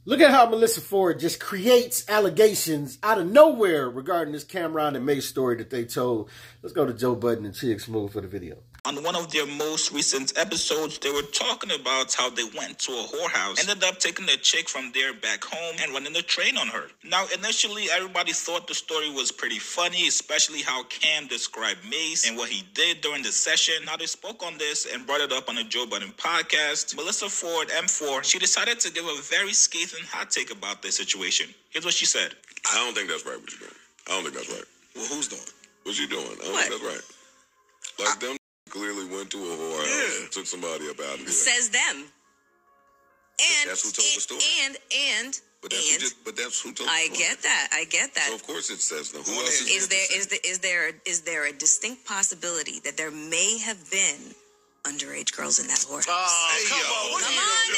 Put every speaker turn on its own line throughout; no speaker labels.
Look at how Melyssa Ford just creates allegations out of nowhere regarding this Camron and Mase story that they told. Let's go to Joe Budden and Chiggs for the video.
On one of their most recent episodes, they were talking about how they went to a whorehouse, ended up taking a chick from there back home and running the train on her. Now, initially, everybody thought the story was pretty funny, especially how Cam described Mase and what he did during the session. Now, they spoke on this and brought it up on the Joe Budden podcast. Melyssa Ford, M4, she decided to give a very scathing hot take about this situation. Here's what she said.
I don't think that's right what you're doing. I don't think that's right.
Well, who's doing?
What you doing? I don't think that's right. Like them clearly went to a whorehouse and took somebody up out of there.
Says them. And
that's who told the story. But that's who told the story.
I get that.
So of course it says them. Who else
is there a distinct possibility that there may have been underage girls in that whorehouse?
Oh,
come on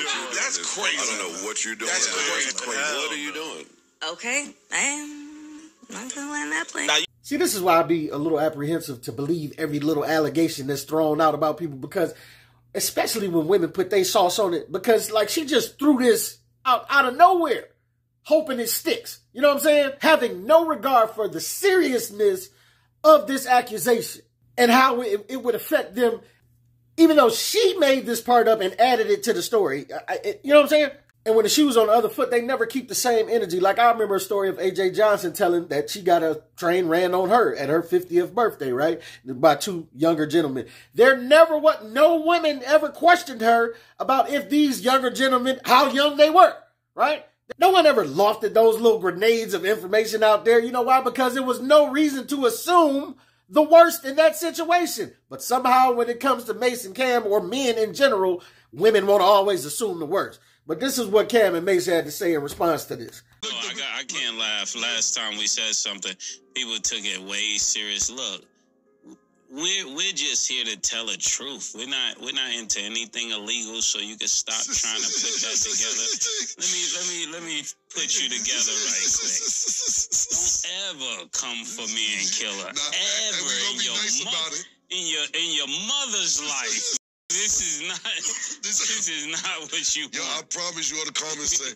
now.
That's crazy. I don't know what you're doing. That's crazy. What are you doing?
Okay, I'm not gonna land that plane.
See, this is why I be a little apprehensive to believe every little allegation that's thrown out about people, because especially when women put their sauce on it, because like she just threw this out of nowhere, hoping it sticks. You know what I'm saying? Having no regard for the seriousness of this accusation and how it would affect them, even though she made this part up and added it to the story. You know what I'm saying? And when the shoe was on the other foot, they never keep the same energy. Like I remember a story of AJ Johnson telling that she got a train ran on her at her 50th birthday, right? By two younger gentlemen. No women ever questioned her about if these younger gentlemen, how young they were, right? No one ever lofted those little grenades of information out there. You know why? Because there was no reason to assume the worst in that situation. But somehow when it comes to Mase and Cam, or men in general, women want to always assume the worst. But this is what Cam and Mase had to say in response to this.
No, I can't laugh. Last time we said something, people took it way serious. Look, we're just here to tell the truth. We're not into anything illegal, so you can stop trying to put that together. Let me put you together right quick. Don't ever come for me and kill her. Ever in your mother's life. This is not what you want.
Yo, I promise you on the comments say, ooh.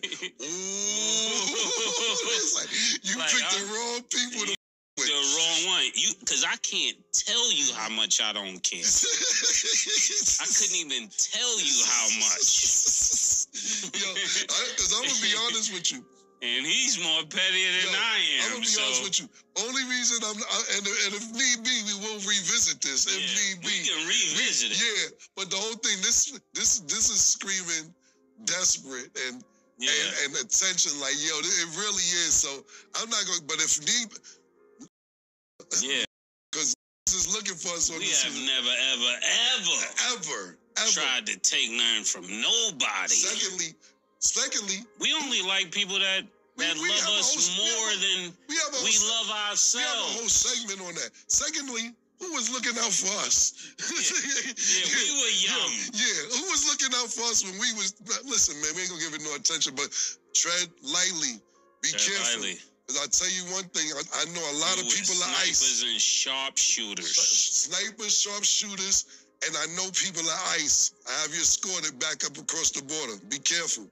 It's like, you picked the wrong people to with.
The wrong one. Because I can't tell you how much I don't care. I couldn't even tell you how much.
Yo, because I'm going to be honest with you.
And he's more pettier than I am.
I'm going to be honest with you. Only reason and if need be, we will revisit this. If need be.
We can revisit it.
Yeah. But the whole thing, this is screaming desperate and attention. Like, yo, it really is. So I'm not going, but if need.
Yeah.
Because this is looking for us on
we
this.
We have never, ever tried to take nothing from nobody.
Secondly,
we only like people that love us more than we love ourselves.
We have a whole segment on that. Secondly, who was looking out for us?
Yeah, we were young.
Yeah, who was looking out for us when we was... Listen, man, we ain't gonna give it no attention, but tread lightly. Be careful. Because I'll tell you one thing, I know a lot of people are ICE.
Snipers and sharpshooters.
Snipers, sharpshooters, and I know people are ICE. I have you escorted back up across the border. Be careful.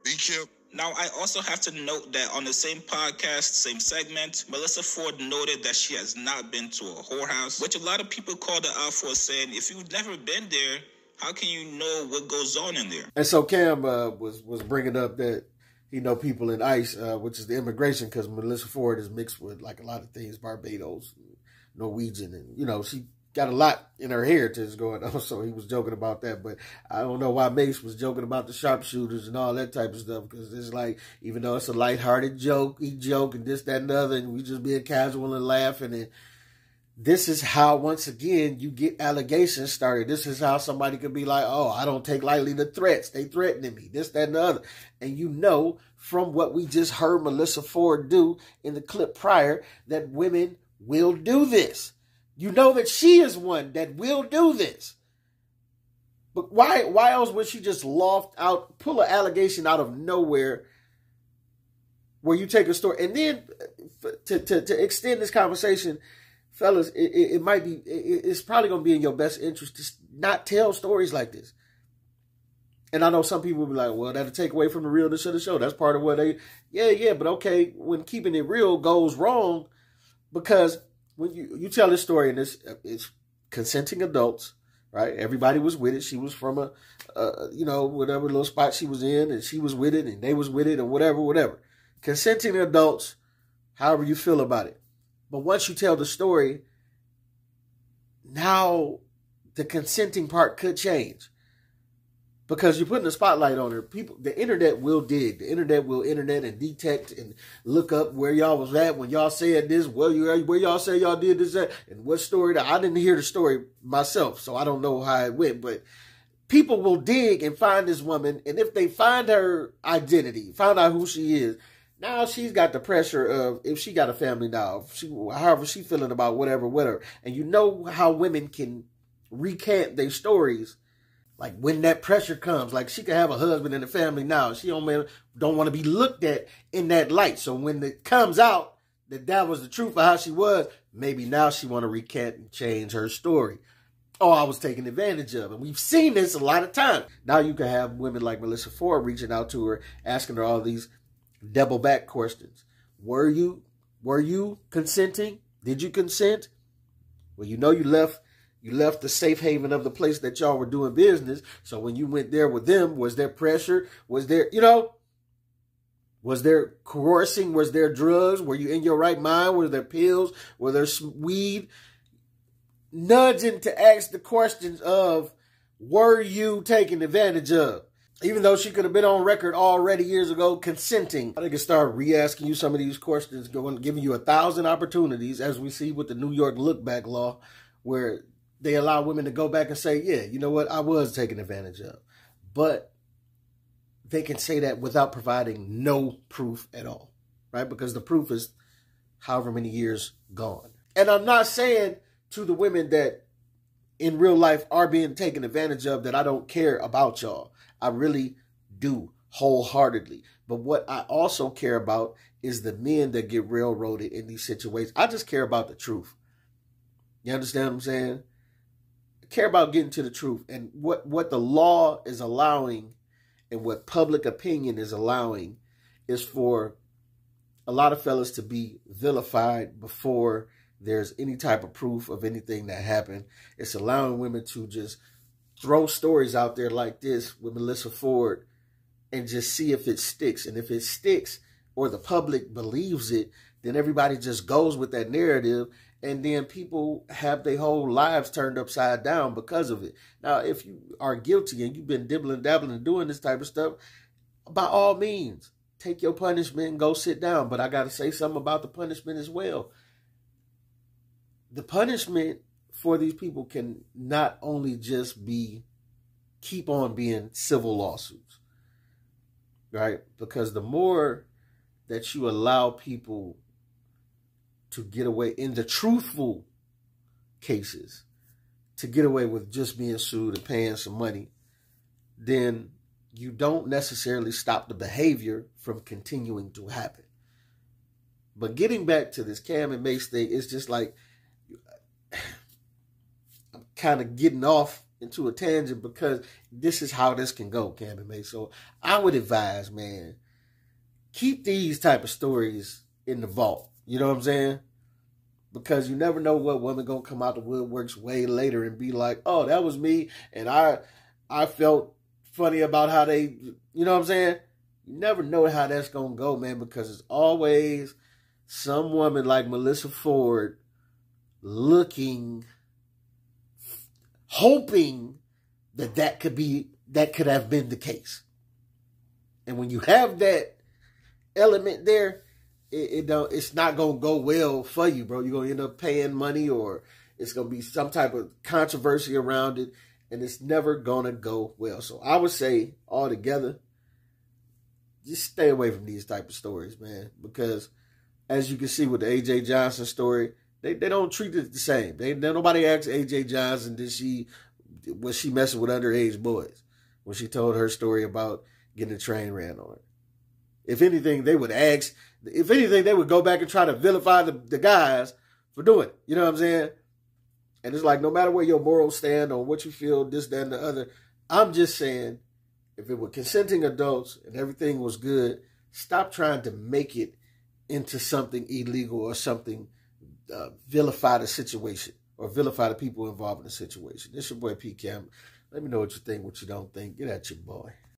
Be careful.
Now, I also have to note that on the same podcast, same segment, Melyssa Ford noted that she has not been to a whorehouse, which a lot of people called her out for, saying, if you've never been there, how can you know what goes on in there?
And so Cam was bringing up that he know people in ICE, which is the immigration, because Melyssa Ford is mixed with like a lot of things, Barbados, Norwegian, and, you know, she got a lot in her heritage going on, so he was joking about that. But I don't know why Mase was joking about the sharpshooters and all that type of stuff, because it's like, even though it's a lighthearted joke, he joke and this, that, and the other, and we just being casual and laughing. And this is how, once again, you get allegations started. This is how somebody could be like, oh, I don't take lightly the threats. They threatening me, this, that, and the other. And you know from what we just heard Melyssa Ford do in the clip prior that women will do this. You know that she is one that will do this. But why else would she just pull an allegation out of nowhere where you take a story? And then to extend this conversation, fellas, it's probably going to be in your best interest to not tell stories like this. And I know some people will be like, well, that'll take away from the realness of the show. That's part of what they, yeah. But okay, when keeping it real goes wrong, because when you tell this story, and it's consenting adults, right? Everybody was with it. She was from whatever little spot she was in, and she was with it, and they was with it, or whatever. Consenting adults, however you feel about it. But once you tell the story, now the consenting part could change. Because you're putting a spotlight on her. People, the internet will dig. The internet will internet and detect and look up where y'all was at when y'all said this, where y'all say y'all did this, that, and what story. I didn't hear the story myself, so I don't know how it went. But people will dig and find this woman, and if they find her identity, find out who she is, now she's got the pressure of, if she got a family now, however she feeling about whatever. And you know how women can recant their stories. Like when that pressure comes, like she could have a husband and a family now. She don't want to be looked at in that light. So when it comes out that was the truth of how she was, maybe now she want to recant and change her story. Oh, I was taken advantage of. And we've seen this a lot of times. Now you can have women like Melyssa Ford reaching out to her, asking her all these double back questions. Were you consenting? Did you consent? Well, you left the safe haven of the place that y'all were doing business. So when you went there with them, was there pressure? Was there coercing? Was there drugs? Were you in your right mind? Were there pills? Were there weed? Nudging to ask the questions of, were you taken advantage of? Even though she could have been on record already years ago consenting. They can start re-asking you some of these questions, giving you 1,000 opportunities, as we see with the New York look back law, where they allow women to go back and say, yeah, you know what, I was taken advantage of. But they can say that without providing no proof at all, right? Because the proof is however many years gone. And I'm not saying to the women that in real life are being taken advantage of that I don't care about y'all. I really do, wholeheartedly. But what I also care about is the men that get railroaded in these situations. I just care about the truth. You understand what I'm saying? Care about getting to the truth, and what the law is allowing and what public opinion is allowing is for a lot of fellas to be vilified before there's any type of proof of anything that happened. It's allowing women to just throw stories out there like this with Melyssa Ford and just see if it sticks. And if it sticks or the public believes it, then everybody just goes with that narrative. And then people have their whole lives turned upside down because of it. Now, if you are guilty and you've been dibbling, dabbling, and doing this type of stuff, by all means, take your punishment and go sit down. But I got to say something about the punishment as well. The punishment for these people can not only just keep on being civil lawsuits, right? Because the more that you allow people to get away in the truthful cases, to get away with just being sued and paying some money, then you don't necessarily stop the behavior from continuing to happen. But getting back to this Cam and Mase thing, it's just like, I'm kind of getting off into a tangent because this is how this can go, Cam and Mase. So I would advise, man, keep these type of stories in the vault. You know what I'm saying? Because you never know what woman gonna come out the woodworks way later and be like, oh, that was me, and I felt funny about how they, you know what I'm saying? You never know how that's gonna go, man, because it's always some woman like Melyssa Ford looking, hoping that could have been the case. And when you have that element there, it's not gonna go well for you, bro. You're gonna end up paying money, or it's gonna be some type of controversy around it, and it's never gonna go well. So I would say altogether, just stay away from these type of stories, man. Because as you can see with the AJ Johnson story, they don't treat it the same. Nobody asks AJ Johnson, was she messing with underage boys when she told her story about getting a train ran on her. If anything, they would go back and try to vilify the guys for doing it. You know what I'm saying? And it's like, no matter where your morals stand or what you feel, this, that, and the other, I'm just saying, If it were consenting adults and everything was good, stop trying to make it into something illegal or something, vilify the situation or vilify the people involved in the situation. This your boy P. Cam. Let me know what you think, what you don't think. Get at your boy.